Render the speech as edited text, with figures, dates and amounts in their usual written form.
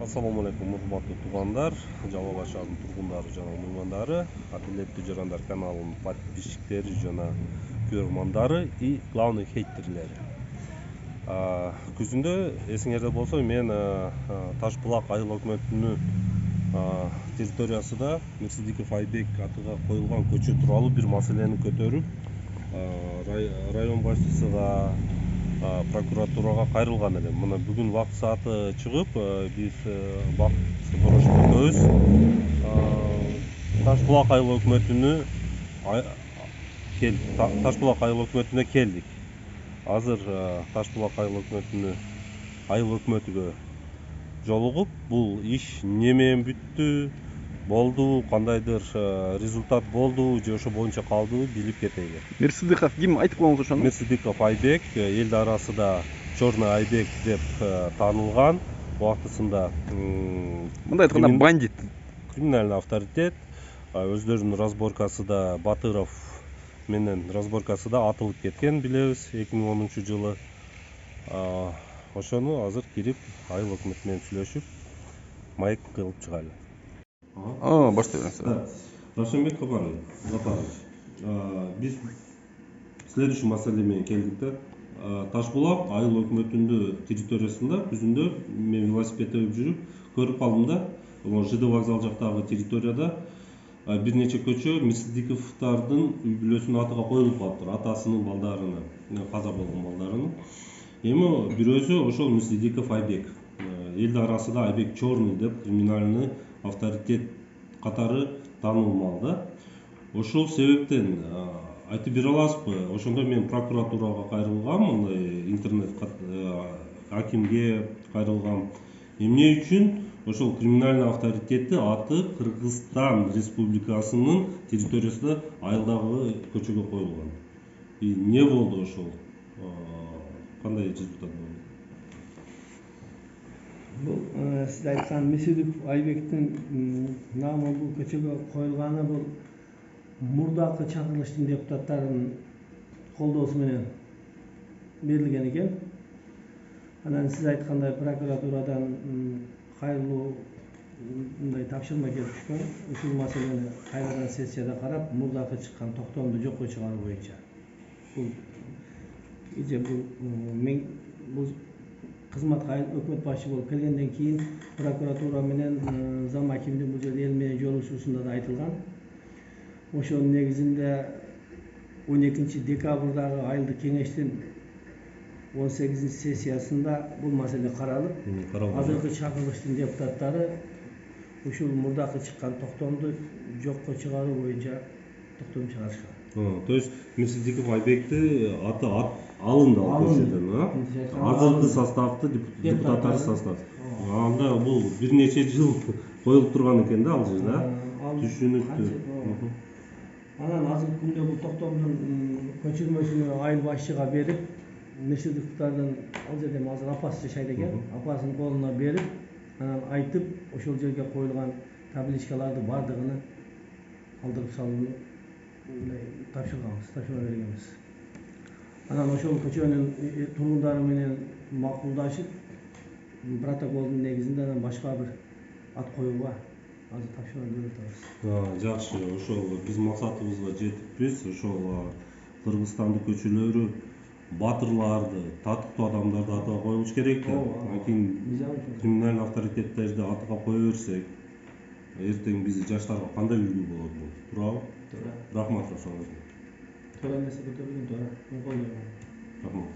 Assalamu alaikum, урматтуу туугандар, Жалал Абад шаарынын тургундары жана меймандары, адилеттүү жарандар каналынын подписчиктери жана көрөрмандары и главный хейтерлери. Күзүндө эсиңерде болсо мен Таш булак айыл өкмөтүнүн территориясында Мирсидиков Айбек атыга коюлган көчө тууралуу бир маселени көтөрүп район башчысыга, прокуратурага кайрылган элем. Мына бүгүн вакыт сааты чыгып, биз бакыт борошкөбүз Таш булак айыл өкмөтүнө келдик. Азыр Таш булак айыл өкмөтүгө жолугуп, бул иш эмне менен бүттү, болду, кандайдыр результат болду же ошо боюнча калдыбы билип кетели. Мирсидиков ким, айтып коюңуз ошону? Мирсидиков Айбек, эл арасында Черный Айбек деп таанылган, убактысында Мындай айтканда бандит. Криминальный авторитет, өздөрүнүн разборкасында Батыров менен разборкасында атылып кеткен, билебиз, 2010-жылы. Ошону азыр кирип айыл өкмөтү менен сүйлөшүп, маек кылып чыгайлы. Баштай бериңиз. Равшанбек Запарович, биз следующий маселе менен келдик да. Таш булак айыл өкмөтүнүн территориясында күзүндө мен велосипед теуіп жүрүп көрүп калдым да. ЖД вокзал жактагы территорияда бир нече көчө Мирсидиковдардын үй бүлөсүнүн атыга коюлуп калыптыр, атасынын балдарына, каза болгон балдарына. Эми бирөөсү ошол Мирсидиков Айбек. Эл арасында Айбек Черный деп криминальный авторитет катары таанылмал да. Ошол себептен айтып бере аласызбы? Ошондо мен прокуратурага кайрылгам, мындай интернет акимге кайрылгам. Эмне үчүн ошол криминальный авторитетти аты Кыргызстан Республикасынын территориясында айылдагы көчөгө коюлган. Эмне болду ошол? Кандай результат болду? Бул сиз айткан Мирсидиков Айбектин намы бул көчөгө коюлганы бул мурдакы чакырылыштын депутаттарынын колдоосу менен берилген экен. Анан сиз айткандай прокуратурадан кайрылуу мындай тапшырма келип түшкөн. Ушул маселени кайрадан сессияда карап, мурдакы чыккан токтомду жокко чыгаруу боюнча. Бул кызматка өкмөт башчы болуп келгенден кийин прокуратура менен зам акимдин бул жерде эл менен жолугушуусунда да айтылган. Ошонун негизинде 12-декабрдагы айылдык кеңештин 18-сессиясында бул маселе каралып, азыркы чакырылыштын депутаттары ушул мурдакы чыккан токтомду жокко чыгаруу боюнча токтом чыгарышкан. То есть Мирсидиков Айбекти аты алынды ал көчөдөн, азыркы составды депутаттары состав. Анда бул бир нече жыл коюлуп турган экен да ал жерде, түшүнүктүү. Анан азыркы күндө бул токтомдун көчүрмөсүнө айыл башчыга берип, Мирсидиковдардын ал жерде азыр апасы жашайт экен, апасынын колуна берип, анан айтып, ошол жерге коюлган табличкаларды бардыгын алдырып салууну тапшырма бергенбиз. Анан ошол көчөнүн тургундары менен макулдашып, протоколдун негизинде анан башка бир ат коюуга азыр тапшырма берип атабыз. Жакшы, ошол биз максатыбызга жетиппиз. Ошол Кыргызстандын көчөлөрү, батырларды, татыктуу адамдарды атыга коюлуш керек да. Анан криминальный авторитеттерди атыга кое берсек, эртең биз жаштарга кандай үлгү болот бул? Туурабы? Туура. Рахмат ошоңузга. Туура нерсе көтөрүлгөн, туура. Рахмат.